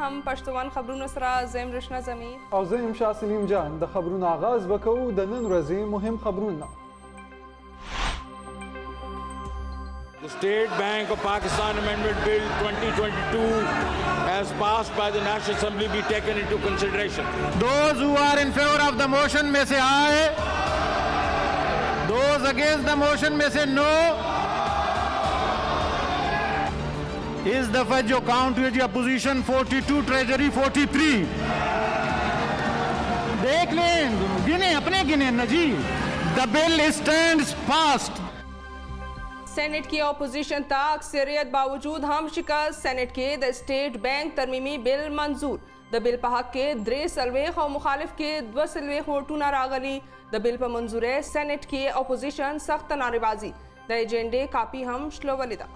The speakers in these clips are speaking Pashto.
هم پښتون خبرونه سره زم رشنا زمین او زم شاه سلیم جان د خبرونو آغاز وکړو د نن ورځې مهم خبرونه. The State Bank of Pakistan Amendment Bill 2022 has passed by the National Assembly be taken into consideration. Those who are in favor of the motion may say aye. Those against the motion may say no. Is the जो count हुई जी opposition 42 treasury 43. देख लें गिने अपने गिने न जी. The bill stands passed. Senate की अपोजिशन था अक्सरियत बावजूद हम शिकस्त सेनेट के द स्टेट बैंक तरमीमी बिल मंजूर द बिल पर हक के 3 सलवेख और मुखालिफ के 2 सलवेख वोटूना रागली द बिल पर मंजूर है सेनेट की अपोजिशन सख्त नारेबाजी द एजेंडे कापी हम श्लोवलिदा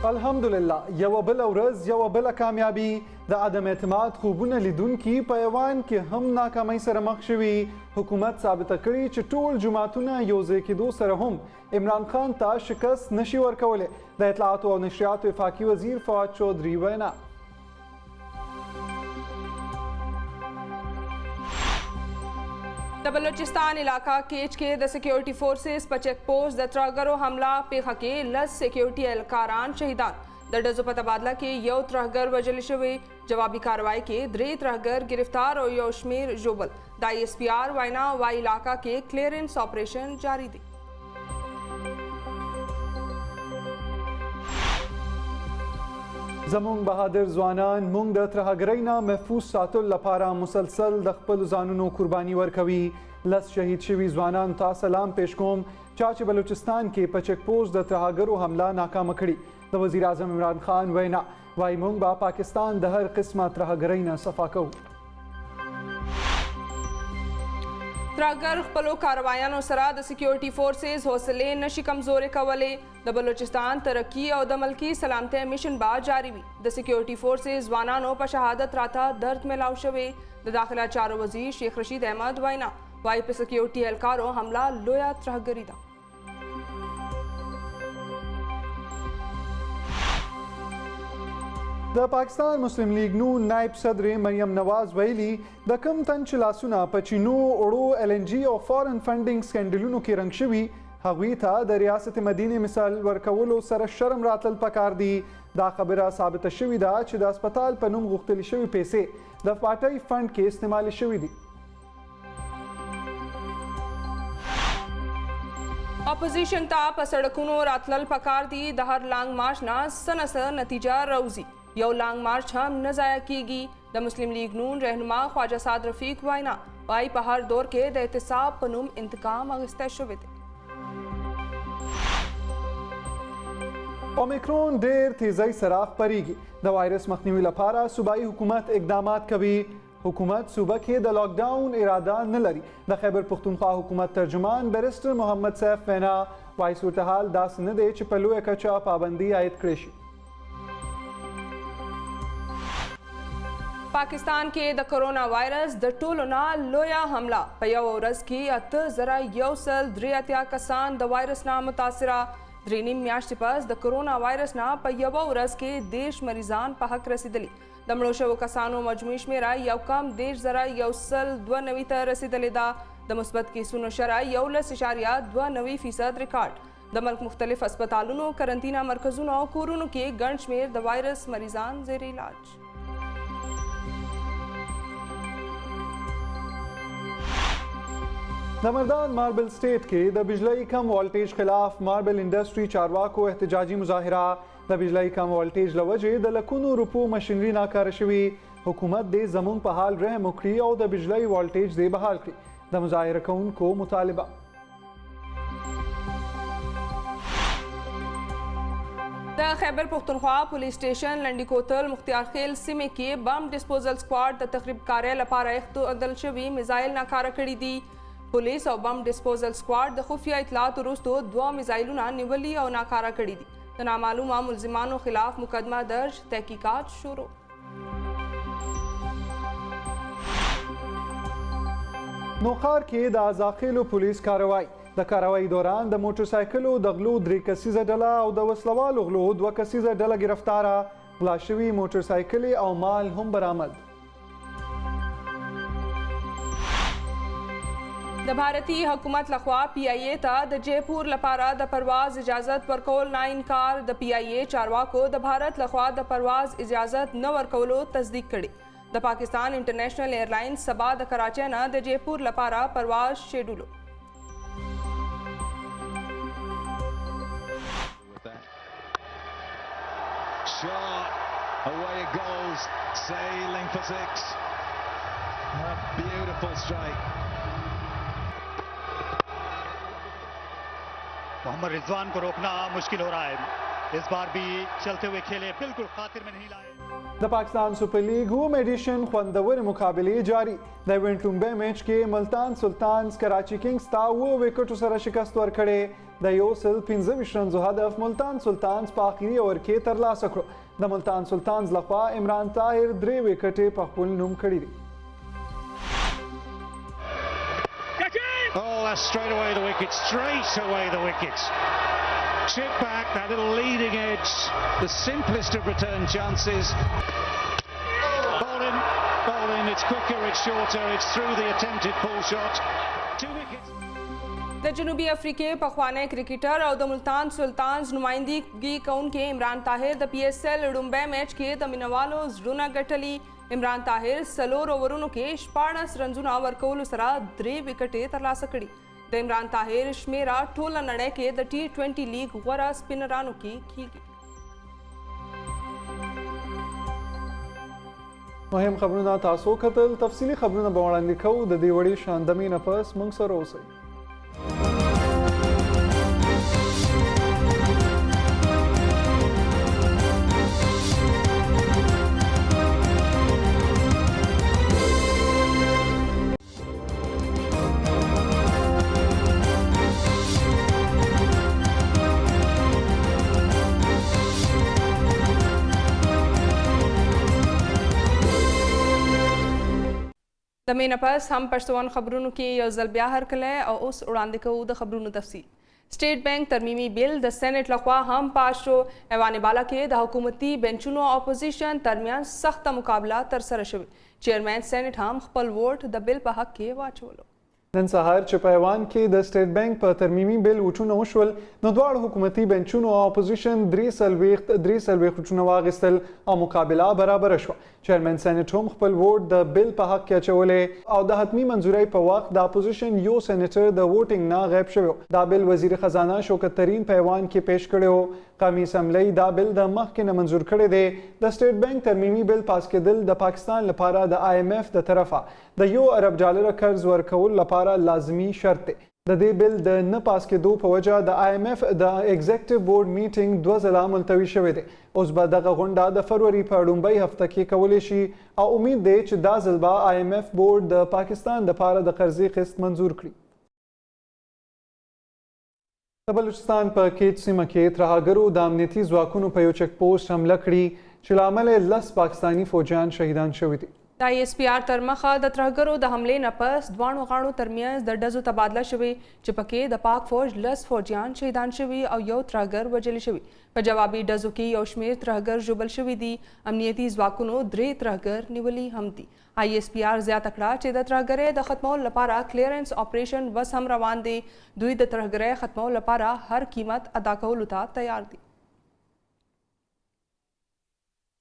الحمدلله یو بل ورځ یو بل کامیابی د عدم اعتماد خوبونه لیدونکي په ایوان کې هم ناکامۍ سره مخ شوي. حکومت ثابته کړې چې ټول جماعتونه یوځای کېدو سره هم عمران خان ته شکست نشي ورکولی. د اطلاعاتو او نشریاتو وفاقي وزیر فواد چودھری وینا. د بلوچستان علاقہ केच के द सिक्योरिटी फोर्सेस पर चेक पोस्ट द त्रहगरो हमला पेखा के 10 सिक्योरिटी एहलकारान शहीदान द डजो पर तबादला के यौ त्रहगर वजल शवे जवाबी कार्रवाई के 3 त्रहगर गिरफ्तार और योशमीर जोबल द ISPR वाइना वाई इलाका के क्लियरेंस ऑपरेशन जारी दी. زمونږ بهادر ځوانان مونږ د ترهګرۍ نه محفوظ ساتلو لپاره مسلسل د خپلو ځانونو قرباني ورکوي. 10 شهید شوي ځوانانو ته سلام پیش کوم چا چې بلوچستان کې په چک پوسټ د ترهګرو حمله ناکامه کړي. د وزیر اعظم عمران خان وینا وایي مونږ به پاکستان د هر قسمه ترهګرۍ نه صفا کوو. ترهګر خپلو کاروایانو سره د سکیورټي فورسز حوصلې نشي کمزورې کولې. د بلوچستان ترقی او د ملکی سلامتی مشن با جاری وي. د سکیورټي فورسز ځوانانو په شهادت راته درد ملاو شوی. د داخله چارو وزیر شیخ رشید احمد وینا وایي په سکیورټي اهلکارو حمله لویه ترهګري ده. د پاکستان مسلم لیگ نون نائب صدر مریم نواز ویلي د کم تن چې لاسونه په چینو اوړو LNG او فارن فنډینګ سکینډلونو کې رنګ شوي هغوی ته د ریاست مدینې مثال ورکولو سره شرم راتلل پکار دي. دا خبره ثابته شوې ده چې د هسپتال په نوم غوښتلې شوي پیسې د پارټۍ فنډ کې استعمالي شوي دي. اپوزیشن ته په سړکونو راتلل پکار دي. د هر لانګ مارچ نه څه نتیجه راوځي. یو لانګ مارچ هم نه ضایع کیږي. د مسلم لیگ نون رهنما خواجه سعد رفیق وینا وایي په هر دور کې د احتساب په نوم انتقام اخیستی شوی دی. اومیکرون ډېر تیزۍ سره خپریږي. د وایرس مخنیوي لپاره صوبایي حکومت اقدامات کوي. حکومت صوبه کې د لاک ډاون اراده نه لري. د خیبر پښتونخوا حکومت ترجمان بیرسټر محمد سیف وینا وایي صورتحال داسې نه دی چې په لویه کچه پابندي عاید کړی شي. پاکستان کې د کرونا وایرس د ټولو نه لویه حمله په یو ورځ کې 8183 کسان د وایرس نه متاثره. 3 میاشتې پس د کرونا وایرس نه په یو ورځ کې 10 مریضان په حق رسیدلی. د مړو شوو کسانو مجموعي شمیره یو کم 10,192 ته رسیدلې ده. د مثبت کیسونو شرح 11.29% ریکارډ. د ملک مختلف هسپتالونو کرنټینا مرکزونو او کورونو کې ګڼ شمیر د وایرس مریضان زیر علاج. د مردان ماربل سټیټ کې د بجلی کم والټیج خلاف ماربل انډسټري چارواکو احتجاجي مظاهره. د بجلی کم والټیج له وجې د لکونو روپو مشینري ناکاره شوي. حکومت دې زموږ په حال رحم وکړي او د بجلی والټیج دې بحال کړي. د مظاهره کوونکو مطالبه د خیبر پختونخوا پولیس سټیشن لنډی کوتل مختیار خیل سیمې کې بم ډسپوزل سکواډ د تخریب کارۍ لپاره اخدل شوي میزایل ناکاره کړي دي. پولیس او بم ډسپوزل سکواډ د خفیه اطلاعاتو وروسته 2 میزایلونه نیولي او ناکاره کړي دي. د نامعلومه ملزمانو خلاف مقدمه درج تحقیقات شروع. نوخار کې د ازاخیلو پولیس کاروای د کاروای دوران د موټرسایکلو د غلو 3 کسیزه ډله او د وسلوالو غلو 2 کسیزه ډله گرفتاره غلا شوي موټرسایکل او مال هم برآمد. د بھارتی حکومت لخوا پی آئی اے ته د جیپور لپاره د پرواز اجازت ورکول نه انکار. د پی آئی اے چارواکو د بھارت لخوا د پرواز اجازت نه ورکولو تصدیق کړي. د پاکستان انټرنیشنل ایرلاینز سبا د کراچۍ نه د جیپور لپاره پرواز شیډولو. Away it goes, sailing for 6. A beautiful strike. Mohammad रिजवान को रोकना मुश्किल हो रहा है. इस बार भी चलते हुए खेले, बिल्कुल खातिर में नहीं लाए. د پاکستان سپر لیگ ہوم ایډیشن خوندور مقابلې جاری. د ایونټ لومبۍ میچ کې ملتان سلطانز کراچي کنگز ته 7 وکټو سره شکست ورکړې. د 125 رنزو هدف ملتان سلطانز په اخري اوور کې ترلاسه کړو. د ملتان سلطانز لخوا عمران طاهر 3 وکټې په خپل نوم کړي دي. Oh, that's straight away the wicket, straight away the wicket. Chip back, that little leading edge, the simplest of return chances. Bowled in, it's quicker, it's shorter, it's through the attempted pull shot. 2 wickets. د جنوبي افریقې پخوانی کرکټر او د ملتان سلطانز نمائندګي کوونکی عمران طاهر د پی ایس ایل لومبۍ میچ کې د مینوالو زړونه ګټلي. عمران طاهر 4 اوورونو کې 14 رنزونه ورکولو سره 3 وکټې ترلاسه کړي. د عمران طاهر شمیره ټوله نړۍ کې د T20 لیگ غوره سپینرانو کې کیږي. مهم خبرونه تاسو کتل. تفصیلي خبرونه به وړاندې کوو. د دې وړې شاندمې نه پس موږ سره اوسئ. د مینه پس هم پښتون خبرونو کې یو ځل بیا هرکلی او اوس وړاندې کوو د خبرونو تفصیل. سټیټ بینک ترمیمي بیل د سینټ لخوا هم پاس شو. ایوان بالا کې د حکومتي بینچونو او اپوزیشن ترمیان سخته مقابله ترسره شوې. چیرمین سینټ هم خپل ووټ د بیل په حق کې واچولو. نن سهار چې په ایوان کې د سټیټ بینک په ترمیمي بیل ووټونه وشول نو دواړو حکومتي بینچونو او اپوزیشن 43 ووټونه واخیستل او مقابله برابره شوه. چیرمن سینټ هم خپل ووټ د بیل په حق کې اچولی او د حتمي منظورۍ په وخت د اپوزیشن یو سینیټر د ووټینګ نه غیب شوی. دا بیل وزیر خزانه شوکت ترین په ایوان کې پیش کړی و. قومي اسمبلی دا بیل د مخکې نه منظور کړی دی. د سټیټ بینک ترمیمي بیل پاس کېدل د پاکستان لپاره د IMF د طرفه د $1 ارب قرض ورکول لپاره لازمي شرط دی. د دې بیل د نه پاس کېدو په وجه د IMF د ایگزیکټیو بورډ میټینګ 2 ځله ملتوي شوی دی. اوس به دغه غونډه د فروری په لومړۍ هفته کې کولی شي او امید دی چې دا ځل به IMF بورډ د پاکستان دپاره د قرضې قسط منظور کړي. د بلوچستان په کیچ سیمه کې ترهګرو د امنیتي ځواکونو په یو چک پوسټ حمله کړي چې له امله 10 پاکستاني فوجیان شهیدان شوي دي. د ISPR تر مخه د ترهګرو د حملې نه پس دواړو غاړو ترمنځ د ډزو تبادله شوې چې پکې د پاک فوج 10 فوجیان شهیدان شوي او یو ترهګر وژل شوي. په جوابي ډزو کې یو شمېر ترهګر ژوبل شوي دي. امنیتي ځواکونو 3 ترهګر نیولي هم دي. ISPR زیاته کړه چې د ترهګرۍ د ختمولو لپاره کلیرنس آپریشن بس هم روان دی. دوی د ترهګرۍ ختمولو لپاره هر قیمت ادا کولو ته تیار دي.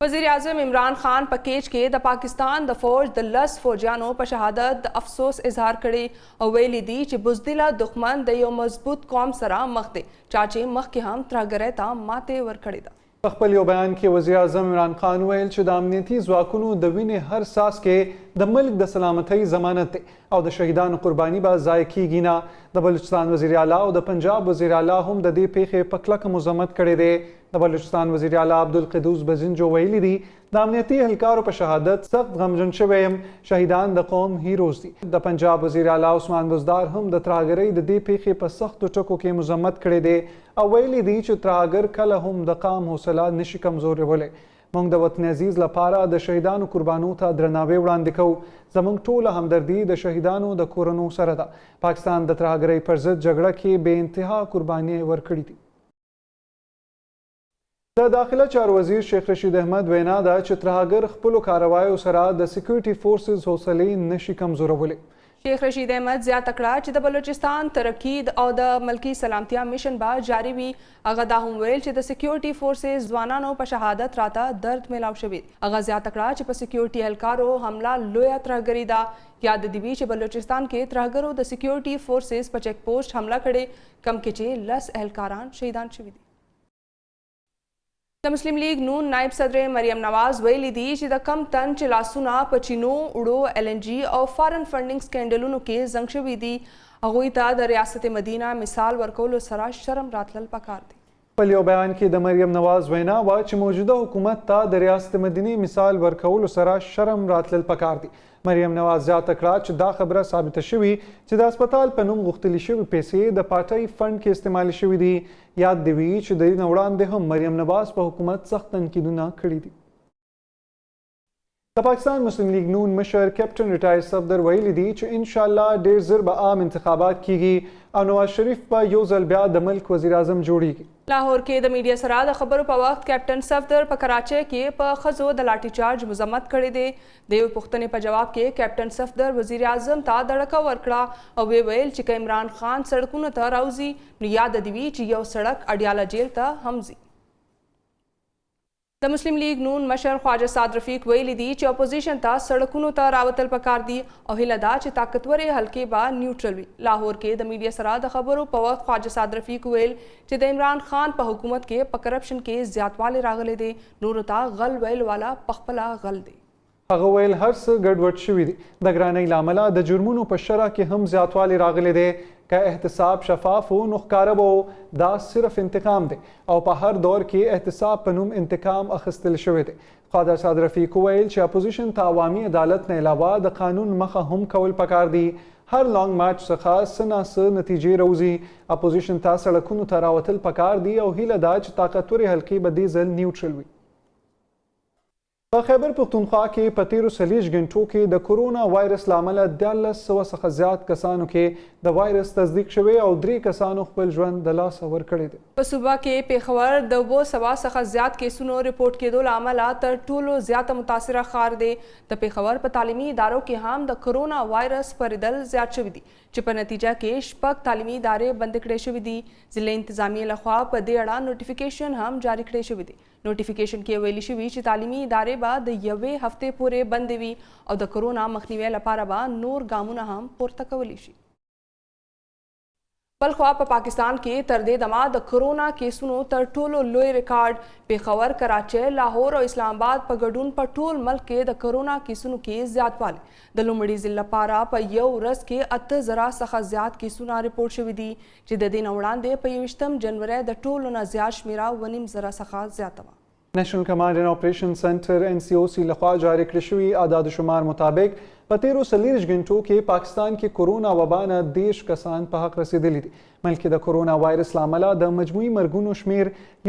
وزیر اعظم عمران خان په کیچ کې د پاکستان د فوج د 10 فوجیانو په شهادت د افسوس اظهار کړي او ویلي دي چې بزدله دښمن د یو مضبوط قوم سره مخ دی چا چې مخکې هم ترهګرۍ ته ماتې ورکړې ده. په خپل یو بیان کې وزیر اعظم عمران خان ویل چې د امنیتي ځواکونو د وینې هر ساس کې د ملک د سلامتۍ ضمانت دی او د شهیدانو قرباني به ضایع کیږي نه. د بلوچستان وزیر اعلی او د پنجاب وزیر اعلی هم د دې پیښې په کلکه مذمت کړی دی. د بلوچستان وزیر اعلی عبدالقدوس بزنجو ویلي دي د امنیتي اهلکارو په شهادت سخت غمجن شوی یم. شهیدان د قوم هیروز دي. د پنجاب وزیر اعلی عثمان بزدار هم د ترهګرۍ د دې پیښې په سختو ټکو کې مذمت کړی دی او ویلي دي چې ترهګر کله هم د قام حوصله نشي کمزورولی. موږ د وطن عزیز لپاره د شهیدانو قربانو ته درناوی وړاندې کوو. زموږ ټوله همدردي د شهیدانو د کورنو سره ده. پاکستان د ترهګرۍ پر ضد جګړه کې بې انتها قربانۍ ورکړي دي. د داخله چارو وزیر شیخ رشید احمد وینا ده چې ترهګر خپلو کاروایو سره د سکیورټي فورسز حوصلې نشي کمزورولی. شیخ رشید احمد زیاته کړه چې د بلوچستان ترقی او د ملکی سلامتیا میشن به جاری وي. هغه دا هم ویل چې د سکیورټي فورسز ځوانانو په شهادت راته درد میلاو شوی. هغه زیاته کړه چې په سکیورټي اهلکارو حمله لویه ترهګري ده. یاد دې وي چې بلوچستان کې ترهګرو د سکیورټي فورسز په چیک پوسټ حمله کړې، کم کې چې 10 اهلکاران شهیدان شوي دي. د مسلم لیگ نون نائب صدر مریم نواز ویلي دي چې د کم تن چې لاسونه په چینو، وړو، LNG او فارن فنډینګ سکینډلونو کې زنګ شوي دي، هغوی ته د ریاست مدینه مثال ورکولو سره شرم راتلل پکار دي. په یو بیان کې د مریم نواز وینا وه چې موجوده حکومت ته د ریاست مدینې مثال ورکولو سره شرم راتلل پکار دي. مریم نواز زیاته کړه چې دا خبره ثابته شوې چې د هسپتال په نوم غوښتلې شوې پیسې د پارټۍ فنډ کې استعمالي شوې دي. یاد دې وي چې د دې نه وړاندې هم مریم نواز په حکومت سخت تنقیدونه کړي دي. د پاکستان مسلم لیگ نون مشر کیپټن ریټایر صفدر ویلي دي چې انشاءالله ډېر زر به عام انتخابات کیږي او نواز شریف به یو ځل بیا د ملک وزیر اعظم جوړیږي. لاهور کې د میډیا سره د خبرو په وخت کیپټن صفدر په کراچۍ کې په ښځو د لاټھی چارج مذمت کړی دی. د یو پوښتنې په جواب کې کیپټن صفدر وزیر اعظم ته دړکه ورکړه او ویل چې که عمران خان سړکونو ته راوځي نو یاد دې وي چې یو سړک اډیاله جیل ته هم ځي. د مسلم لیگ نون مشر خواجه سعد رفیق ویلي دي چې اپوزیشن ته سړکونو ته راوتل پکار دي او هیله ده چې طاقتورې حلقې به نیوټرل وي. لاهور کې د میډیا سره د خبرو په وخت خواجه سعد رفیق ویل چې د عمران خان په حکومت کې په کرپشن کې زیاتوالی راغلی دی، نورو ته غل ویل والا پخپله غل دی. هغه ویل هر څه ګډوډ شوي دي. د ګرانۍ له امله د جرمونو په شرح کې هم زیاتوالی راغلی دی. که احتساب شفاف و نو ښکاره به دا صرف انتقام دی او په هر دور کې احتساب په نوم انتقام اخیستل شوی دی. خواجه سعد رفیق ویل چې اپوزیشن ته عوامي عدالت نه علاوه د قانون مخه هم کول پکار دي. هر لانګ مارچ څخه څه نه څه نتیجې راوځي. اپوزیشن ته سړکونو ته راوتل پکار دي او هیله ده چې طاقتورې حلقې به دې ځل نیوټرل وي. په خیبر پښتونخوا کې په تیرو 40 غنټو کې د کرونا وایرس له امله 1300 څخه زیات کسانو کې د وایرس تصدیق شوی او 3 کسانو خپل ژوند د لاسه ورکړی دی. په صوبه کې پیښور د 200 څخه زیات کیسونو رپورټ کېدو له امله تر ټولو زیاته متاثره ښار دی. د پیښور په تعلیمي ادارو کې هم د کرونا وایرس خپرېدل زیات شوي دي چې په نتیجه کې 6 تعلیمي ادارې بند کړې شوي دي. ضلع انتظامیې لخوا په دې اړه نوټیفیکیشن هم جاری کړی شوی دی. نوټیفیکیشن کې ویلي شوي چې تعلیمي ادارې به د یوې هفتې پورې بندې وي او د کرونا مخنیوي لپاره به نور ګامونه هم پورته کولی شي. بل خوا په پاکستان کې تر دې دمه د کرونا کیسونو تر ټولو لوی ریکارډ پیښور، کراچۍ، لاهور او اسلام آباد په ګډون په ټول ملک کې د کرونا کیسونو کې زیاتوالی. د لومړي ځل لپاره په یو ورځ کې 8000 څخه زیات کیسونه رپورټ شوي دي چې د دې نه وړاندې په 21 جنوري د ټولو نه زیات شمیره 9.5 څخه زیاته وه. نیشنل کمانډ اینڈ آپریشن سنټر NCOC لخوا جاری کړی شوي اعداد و شمار مطابق په تیرو 40 غنټو کې پاکستان کې کرونا وبا نه 10 کسان په حق رسیدلي دي. ملک کې د کرونا وایرس له امله د مجموعي مرګونو شمیر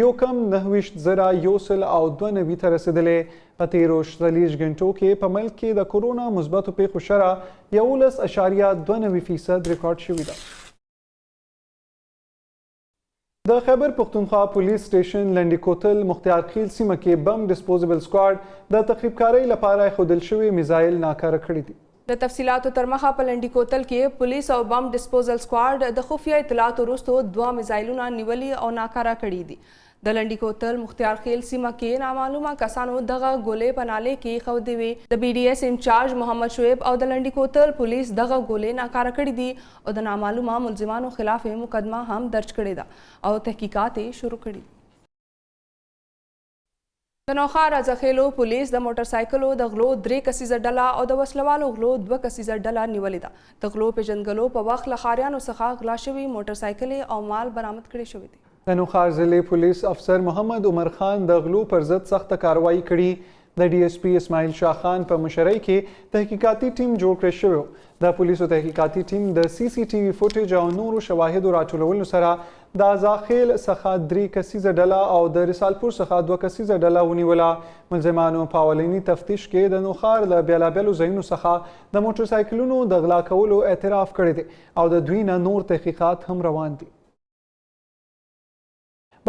1,29,192 ته رسیدلی. په تیرو 40 غنټو کې په ملک کې د کرونا مثبتو پیښو شرح 11.92% ریکارډ شوې ده. د خیبر پښتونخوا پولیس سټیشن لنډي کوتل مختیارخیل سیمه کې بم ډسپوزیبل سکواډ د تخریبکارۍ لپاره ایښودل شوي میزایل ناکاره کړي دي. د تفصیلاتو تر مخه په لنډي کوتل کې پولیس او بم ډسپوزل سکواډ د خفیه اطلاعاتو وروسته 2 میزایلونه نیولي او ناکاره کړي دي. د لنډي کوتل مختیارخیل سیمه کې نامعلومه کسانو دغه ګولې په نالې کې ایښودې وې. د BDS انچارج محمد شعیب او د لنډي کوتل پولیس دغه ګولې ناکاره کړي دي او د نامعلومه ملزمانو خلاف مقدمه هم درج کړې ده او تحقیقات یې شروع کړي دي. د نوخار ځخیلو پولیس د موټر سایکلو د غلو 3 کسیزه ډله او د وسلوالو غلو 2 کسیزه ډله نیولې ده. د غلو پیژندګلو په وخت له ښاریانو څخه غلا شوي موټر سایکلې او مال برآمد کړي شوي دي. د نوخار ضلع پولیس افسر محمد عمر خان د غلو پر ضد سخته کاروایی کړي. د DSP اسماعیل شاه خان په مشرۍ کې تحقیقاتي ټیم جوړ کړی شوی. د پولیسو تحقیقاتي ټیم د CCTV فوټیج او نورو شواهدو راټولولو سره د ازاخیل څخه 3 کسیزه ډله او د رسالپور څخه 2 کسیزه ډله ونیوله. ملزمانو په اولني تفتیش کې د نوښار له بېلابېلو ځایونو څخه د موټرسایکلونو د غلا کولو اعتراف کړی دی او د دوی نه نور تحقیقات هم روان دي.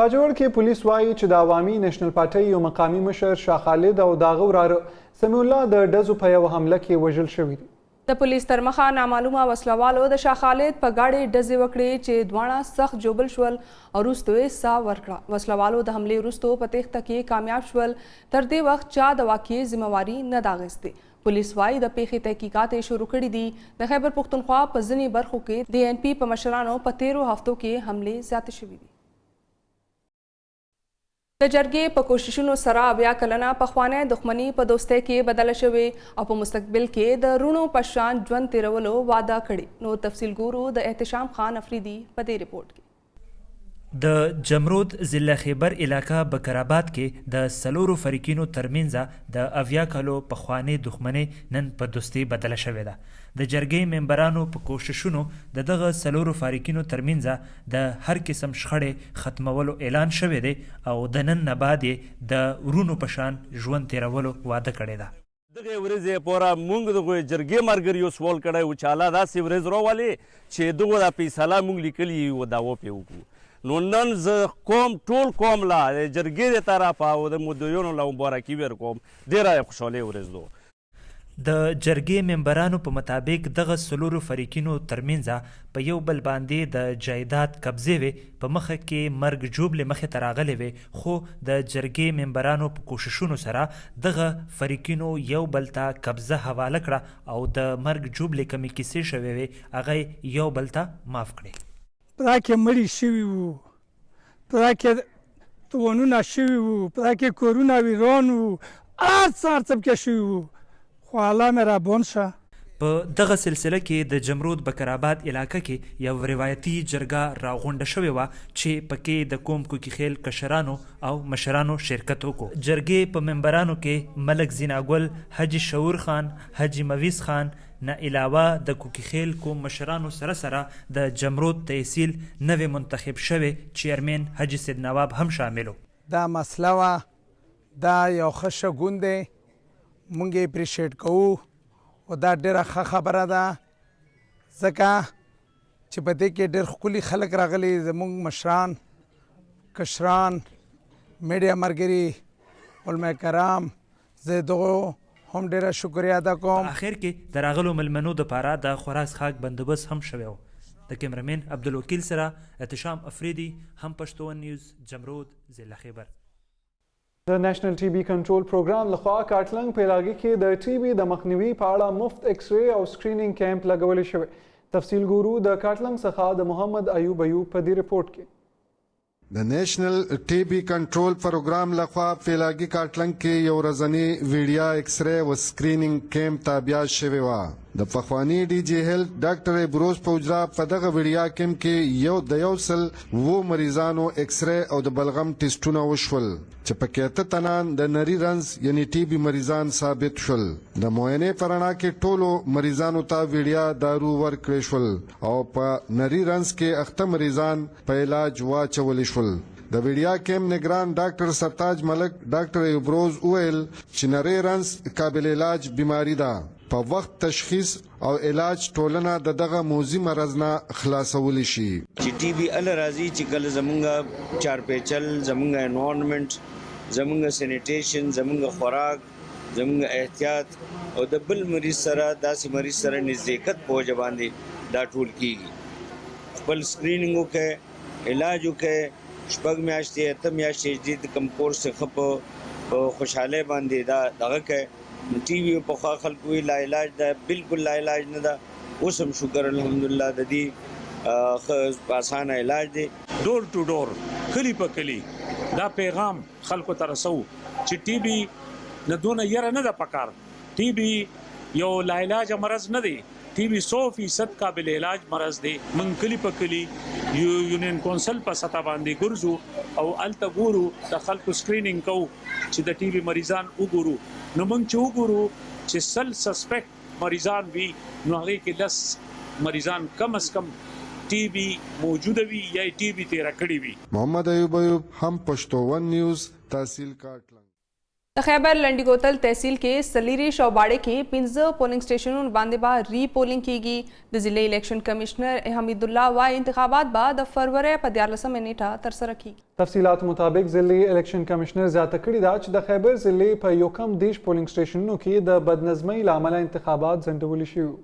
باجوړ کې پولیس وایي چې د عوامي نېشنل پارټۍ یو مقامي مشر شاه خالد او د هغه وراره سمیع الله د ډزو په یوه حمله کې وژل شوي دي. د پولیس تر مخه نامعلومه وسلوالو د شاه خالد په ګاډۍ ډزې وکړې چې دواړه سخت ژوبل شول او وروسته یې ساه ورکړه. وسلوالو د حملې وروسته په تېښته کې کامیاب شول. تر دې وخت چا د واقعې ذمهواري نه ده اخیستې. پولیس وایي د پیښې تحقیقات یې شروع کړي دي. د خیبر پښتونخوا په ځینې برخو کې د NP په مشرانو په 13 هفتو کې حملې زیاتې شوي دي. د جرګې په کوششونو سره 80 کلنه پخوانی دښمني په دوستۍ کې بدله شوې او په مستقبل کې د رونو په شان ژوند تیرولو وعده کړې. نور تفصیل ګورو د احتشام خان افریدي په دې ریپورټ کې. د جمرود ضلع خیبر علاقه بکرآباد کې د سلورو فریقینو ترمنځ د 80 کالو پخوانی دښمنۍ نن په دوستۍ بدله شوې ده. د جرګې ممبرانو په کوششونو د دغه سلورو فریقینو ترمنځ د هر قسم شخړې ختمولو اعلان شوی دی او د نن نه بعد یې د ورونو په شان ژوند تیرولو وعده کړې ده. دغه ورځې پوره موږ دغه جرګې ملګریو سوال کړی و چې الله داسې ورځ راولي چې دغه د فیصله موږ لیکلي و دا وپې وکړو. نو نن زه کوم ټول کوم لا جرګې د طرفه او د مدیرانو له مبارکي ورکوم. ډېره خوشحالي ورځ ده. د جرګې ممبرانو په مطابق دغه سلورو فریقینو ترمنځ په یو بل باندې د جایداد قبضې وې په مخه کې مرګ ژوبلې مخې ته راغلې وې خو د جرګې ممبرانو په کوششونو سره دغه فریقینو یو بل ته قبضه حواله کړه او د مرګ ژوبلې کمې کیسې شوې وې هغه یو بل ته معاف کړې. په دا کې مړي شوي وو، په دا کې توانونه شوي وو، په دا کې کورونه ویران وو، هر څه پکې شوي وو خو الله مې رابون شه. په دغه سلسله کې د جمرود بکرآباد علاقه کې یو روایتي جرګه راغونډه شوې وه چې پکې د قوم کوکي خیل کشرانو او مشرانو شرکت وکړو. جرګې په ممبرانو کې ملک زیناګل، حاجي شعور خان، حاجي مویز خان نه علاوه د کوکي خیل کوم مشرانو سره سره د جمرود تحصیل نوې منتخب شوی چیرمن حاجي سید نواب هم شاملو. دا مسله وه، دا یو ښه شګون دی، مونږ یې اپریشیټ کوو او دا ډېره ښه خبره ده ځکه چې په دې کې ډېر ښکلي خلک راغلي، زموږ مشران، کشران، میډیا ملګري، علما کرام، زه دغو هم ډېره شکریه ادا کوم. اخر کې د راغلو ملمنو دپاره د خوراک څښاک بندوبست هم شوی و. د کیمرمین عبدالوکیل سره احتشام افریدي، هم پښتون نیوز، جمرود، ضلع خیبر. د نېشنل ټي بي کنټرول پروګرام لخوا کاټلنګ په علاقې کې د ټي بي د مخنیوي په اړه مفت ایکس رې او سکرینینګ کیمپ لګولی شوی. تفصیل ګورو د کاټلنګ څخه د محمد ایوب په دې رپورټ کې. د نېشنل ټي بي کنټرول پروګرام لخوا په علاقې کاټلنګ کې یو ورځنی ویډیا ایکس رې او سکرینینګ کیمپ تابع شوی و. د پخوانی ډي جی هیلث ډاکټر بروز پوجرا په دغه ویډیا کیمپ کې د 100 مریضانو ایکس رې او د بلغم ټیسټونه وشول چې پکې 8 تنان د نری رنز یعنی ټي بي مریضان ثابت شول. د معاینې پرانا کې ټولو مریضانو ته ویډیا دارو ورکړل شول او په نری رنز کې 8 مریضان په علاج واچول شول. د ویډیا کیمپ نگران ډاکټر سرتاج ملک ډاکټر بروز ویل چې نری رنز قابل علاج بیماری ده. په وخت تشخیص او علاج ټولنه د دغه موذي مرض نه خلاصول شي. چې ټي بي ال راځي چې کله زمونږ چارپیچل، زمونږ انوایرنمنت، زمونږ سینیټیشن، زمونږ خوراک، زمونږ احتیاط او د بل مریض سره داسې مریض سره نزدېکت په وجه باندې دا ټول کیږي. خپل سکرینینګ وکړئ، علاج وکړئ، 6 میاشتې 8 میاشتې د کم کورس څخه په خوشحاله باندې دا دغه کوي. ټي وي په خوا خلکو وی لا علاج ده، بالکل لا علاج نه ده. اوس هم شکر الحمدلله د دې اسانه علاج دی. ډور ټو ډور، کلی په کلی دا پیغام خلکو ته رسو چې ټي بي نه دونه یره نه ده پکار. ټي بي یو لا علاج مرض نه دی، ټي بي 100% قابل علاج مرض دی. من کلی په کلی یونین کونسل په سطح باندې ګرځو او الته ګورو د خلکو سکرینینګ کوو چې د ټي بي مریضان وګورو. نو موږ چې وګورو چې 100 سسپیکټ مریضان وي نو هغه کې 10 مریضان کم از کم ټي بي موجوده وي یا ټي بي تیره کړې وي. محمد ایوب هم پښتو ون نیوز تحصیل کاټ د خیبر لنډی ګوتل تحصیل کې سلیری شوباړې کې 15 پولنګ سټیشنونو باندې به ری پولنګ کیږي. د ضلع الیکشن کمشنر حمید الله وايي انتخابات به د فروری په 14 نیټه ترسره کیږي. تفصیلات مطابق ضلع الیکشن کمشنر زیاته کړې ده چې د خیبر ضلع په یو کم دیش پولنګ سټیشنونو کې د بدنظمۍ له امله انتخابات ځنډول شوي.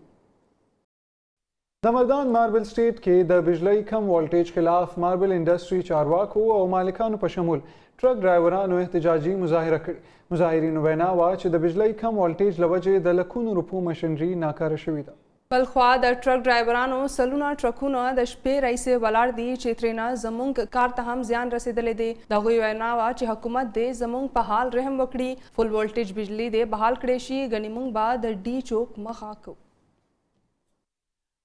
د مردان ماربل سټیټ کې د بجلی کم والټیج خلاف ماربل انډستری چارواکو او مالکانو په شمول ټرک ډرایورانو احتجاجي مظاهره کړې. مظاهرینو وینا وه چې د بجلی کم والټیج له وجې د لکونو روپو مشنري ناکاره شوې ده. بل خوا د ټرک ډرایورانو سلونه ټرکونه د شپې راهیسې ولاړ دي چې ترېنه زموږ کار ته هم زیان رسېدلی دی. د هغوی وینا وه چې حکومت دې زموږ په حال رحم وکړي، فل والټیج بجلی دې بحال کړی شي، ګنې موږ به د ډي چوک مخه کوو.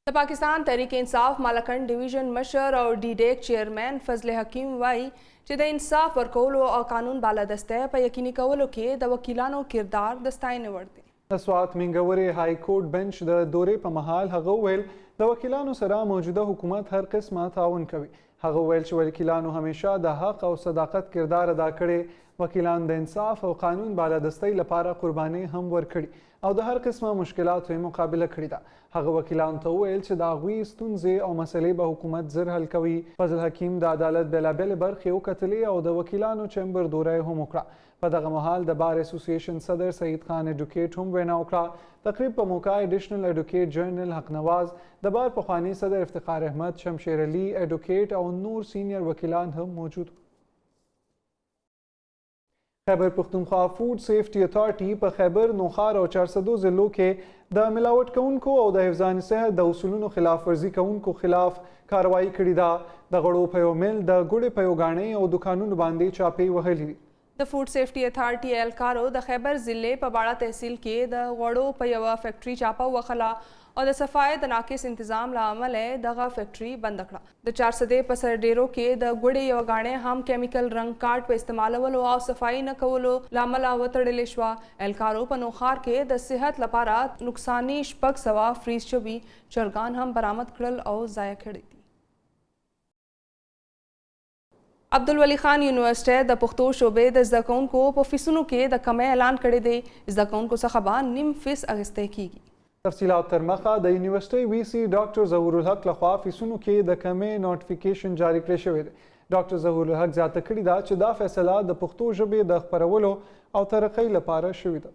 د پاکستان تحریک انصاف مالکن ډیویژن مشر او ډي ډیک چیئرمین فضل حکیم وایي چې د انصاف ورکولو او قانون بالادستی په یقیني کولو کې د وکیلانو کردار د ستاینې وړ دی. د سوات منګورې های کورټ بنچ د دورې په مهال هغه وویل د وکیلانو سره موجوده حکومت هر قسمه تعاون کوي. هغه وویل چې وکیلانو همیشه د حق او صداقت کردار ادا کړی. وکیلان د انصاف او قانون بالادستی لپاره قرباني هم ورکړي او د هر قسمه مشکلاتو یې مقابله کړې ده. هغه وکیلانو ته وویل چې د هغوی ستونزې او مسلې به حکومت زر حل کوي. فضل حکیم د عدالت بېلابېلې برخې وکتلې او د وکیلانو چیمبر دوره یې هم وکړه. په دغه مهال د بار اسوسییشن صدر سعید خان ایډوکیټ هم وینا وکړه. تقریب په موقع ایډیشنل ایډوکیټ جنرل حق نواز، د بار پخوانی صدر افتخار احمد، شمشیر علي ایډوکیټ او نور سینیر وکیلان هم موجود وو. خیبر پختونخوا فوډ سیفټي اتھارټي په خیبر، نوخار او 402 ضلعو کې د ملاوټ کوونکو او د حفظان صحت د اصولونو خلاف ورزي کوونکو خلاف کاروایی کړې ده. د غړو په یو میل د ګوړې په یو ګاڼۍ او دوکانونو باندې چاپې وهلې دي. د فوډ سیفټي اتھارټي اهلکارو د خیبر ضلع په باړه تحصیل کې د غوړو په یوه فیکټري چاپه ووهله او د صفای د ناقص انتظام له امله دغه فیکټري بند کړه. د 400 په سرډیرو کې د ګوړې یوه ګاڼۍ هم کیمیکل رنګ کارت په استعمالولو او صفایي نه کولو له امله وتړلې شوه. اهلکارو په نوخار کې د صحت لپاره نقصاني 600 فریز شوي چرګان هم برآمد کړل او ضایع کړي دي. عبدالولي خان یونیورسټۍ د پښتو شعبې د زده کوونکو په فیسونو کې د کمی اعلان کړی دی. زده کوونکو څخه به نیم فیس اخیستی کیږي. تفصیلات تر مخه د یونیورسټۍ وی سی ډاکټر ظهور الحق لخوا فیسونو کې د کمی نوټیفیکیشن جاری کړی شوی دی. ډاکټر ظهور الحق زیاته کړې ده چې دا فیصله د پښتو ژبې د خپرولو او ترقۍ لپاره شوې ده.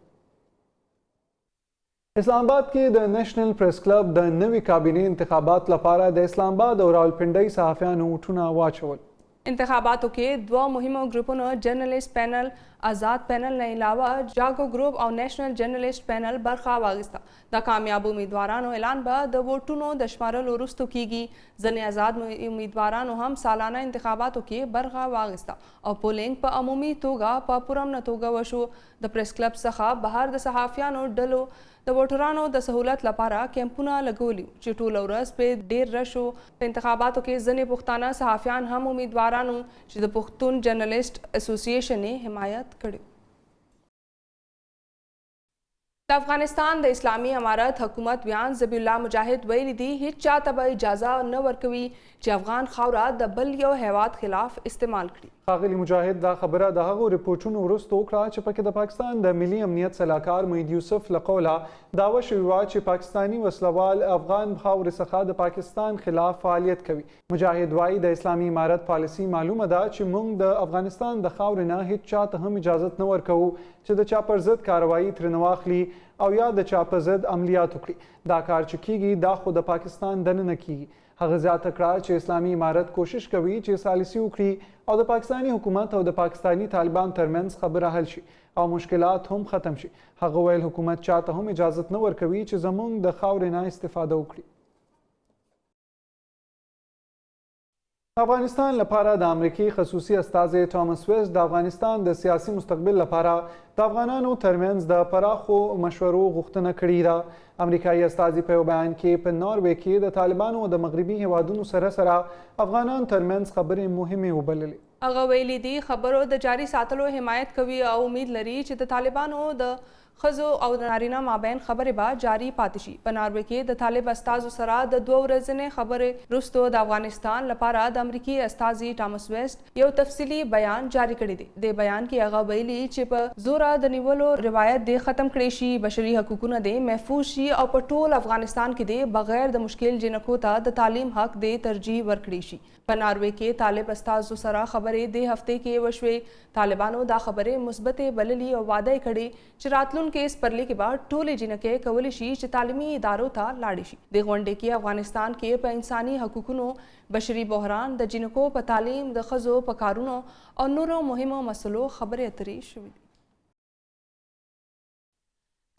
اسلام آباد کې د نېشنل پریس کلب د نوي کابینې انتخابات لپاره د اسلام آباد او راولپنډۍ صحافیانو ووټونه واچول. انتخاباتو کې دوه مهمو ګروپونو جرنلیست پینل، آزاد پینل نه علاوه جاګو ګروپ او نیشنل جرنلیست پینل برخه واخیسته. د کامیابو امیدوارانو اعلان به د ووټونو د شمارلو وروسته کیږي. ځینې آزاد امیدوارانو هم سالانه انتخاباتو کې برخه واخیسته او پولینګ په عمومي توګه په پرامنه توګه وشو. د پریس کلب څخه بهر د صحافیانو ډلو د ووټرانو د سهولت لپاره کیمپونه لګولي چې ټوله ورځ په ډیر رش و. په انتخاباتو کې ځینې پښتانه صحافیان هم امیدوارانو چې د پښتون جرنلیست اسوسییشن یې حمایت کړی. د افغانستان د اسلامي امارت حکومت بیان ذبیح الله مجاهد ویلي دي هیڅ چاته به اجازه نه ورکوي چې افغان خاوره د بل یو هیواد خلاف استعمال کړي. ښاغلي مجاهد دا خبره د هغو ریپورټونو وروسته وکړه چې پکې د پاکستان د ملي امنیت سلاکار معید یوسف له قوله دعوه شوې وه چې پاکستاني وسلوال افغان خاورې څخه د پاکستان خلاف فعالیت کوي. مجاهد وایي د اسلامي امارت پالیسي معلومه ده چې موږ د افغانستان د خاورې نه هیڅ چاته هم اجازت نه ورکوو چې د چا پر ضد کاروایي ترېنه واخلي او یا د چا په ضد عملیات وکړي. دا کار چې کیږي دا خو د پاکستان دننه کیږي. هغه زیاته کړه چې اسلامي امارت کوشش کوي چې سالسي وکړي او د پاکستاني حکومت او د پاکستاني طالبان ترمنځ خبره حل شي او مشکلات هم ختم شي. هغه ویل حکومت چاته هم اجازت نه ورکوي چې زموږ د خاورې نه استفاده وکړي. افغانستان لپاره د امریکای خصوصي استازی ټامس ویست د افغانستان د سیاسي مستقبل لپاره د افغانانو ترمنځ د پراخو مشورو غوښتنه کړې ده. امریکایي استازي په یو بیان کې په ناروې کې د طالبانو او د مغربي هیوادونو سره افغانانو ترمنځ خبرې مهمې وبللې. هغه ویلي دي خبرو د جاري ساتلو حمایت کوي او امید لري چې د طالبانو د خزو او نارینه مابین خبرې به جاری پاتې شي. په ناروې کې د طالب استازو سره د 2 ورځې خبرې وروسته د افغانستان لپاره د امریکي استازي ټامس ویسټ یو تفصیلي بیان جاری کړی دی. د بیان کې هغه ویلي چې په زوره د نیولو روایت دی ختم کړی شي، بشري حقوقونه دی محفوظ شي او په ټول افغانستان کې دی بغیر د مشکل جنکو ته د تعلیم حق دی ترجیح ورکړي شي. په ناروې کې طالب استازو سره خبرې د هفته کې وشوې. طالبانو دا خبرې مثبتې بللي او وعده کړي چې راتلونکي سپرلي کې به ټولې جنکې کولی شي چې تعلیمي ادارو ته لاړې شي. د غونډې کې افغانستان کې په انساني حقوقونو، بشري بحران، د جنکو په تعلیم، د ښځو په کارونو او نورو مهمو مسلو خبرې اترې شوې دي.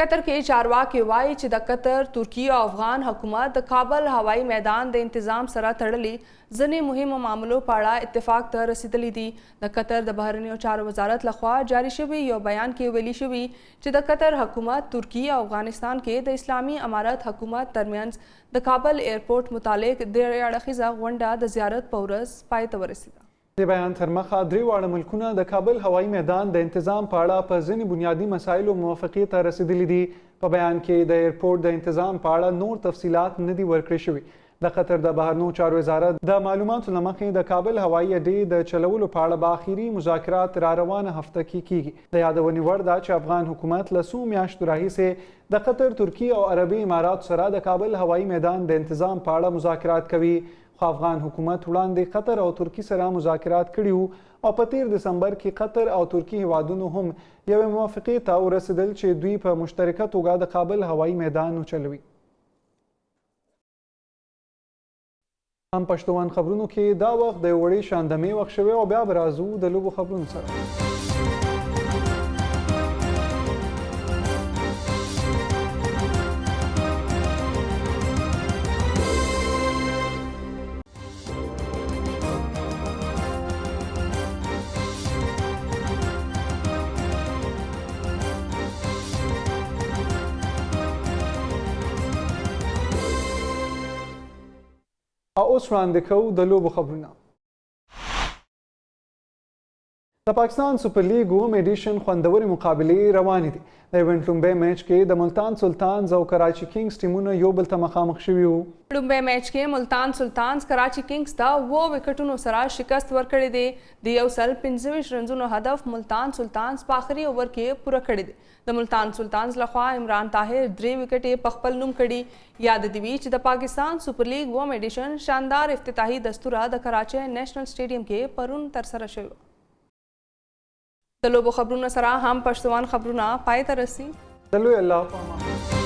قطر کې چارواکي وایي چې د قطر، ترکی او افغان حکومت د کابل هوایي میدان د انتظام سره تړلي ځینې مهمو معاملو په اړه اتفاق ته رسیدلی دي. د قطر د بهرنیو چارو وزارت لخوا جاری شوي یو بیان کې ویلي شوي چې د قطر حکومت، ترکی او افغانستان کې د اسلامي امارت حکومت ترمنځ د کابل ایرپورټ متعلق د اړخیزه غونډه د زیارت په ورځ پای ته ورسېده. د بیان تر مخه درې واړه ملکونه د کابل هوایي میدان د انتظام په اړه په ځینې بنیادي مسایلو موافقې ته رسیدلي دي. په بیان کې د ایرپورټ د انتظام په اړه نور تفصیلات نه دي ورکړل شوي. د قطر د بهرنیو چارو وزارت د معلوماتو له مخې د کابل هوایي اډې د چلولو په اړه به آخري مذاکرات را روانه هفته کې کیږي. د یادونې وړ ده چې افغان حکومت له څو میاشتو راهیسې د قطر، ترکی او عربي اماراتو سره د کابل هوایي میدان د انتظام په اړه مذاکرات کوي. خو افغان حکومت وړاندې قطر او ترکی سره مذاکرات کړي وو او په تیر دسمبر کې قطر او ترکی هیوادونو هم یوې موافقې ته ورسېدل چې دوی په مشترکه توګه د کابل هوایي میدان وچلوي. هم پښتون خبرونو کې دا وخت د وړې شاندمې وخت شوی او بیا به راځو د لوبو خبرونو سره. اوس وړاندې کوو د لوبو خبرونه. د پاکستان سپر لیګ اووم ایډیشن خوندورې مقابلې روانې دي. د ایونټ لومبی میچ کې د ملتان سلطانز او کراچي کینګز ټیمونه یو بل ته مخامخ شوي وو. لومبی میچ کې ملتان سلطانز کراچي کینګز ته 7 وکټونو سره شکست ورکړی دی. د 125 رنزونو هدف ملتان سلطانز په آخري اوور کې پوره کړی دی. د ملتان سلطانز لخوا عمران طاهر 3 وکټې په خپل نوم کړي. یاد دې وي چې د پاکستان سپر لیګ اووم ایډیشن شاندار افتتاحي دستوره د کراچۍ نیشنل سټیډیم کې پرون ترسره شوی. د لوبو خبرونه سره هم پښتون خبرونه پای ته رسي. د لوی الله په امان.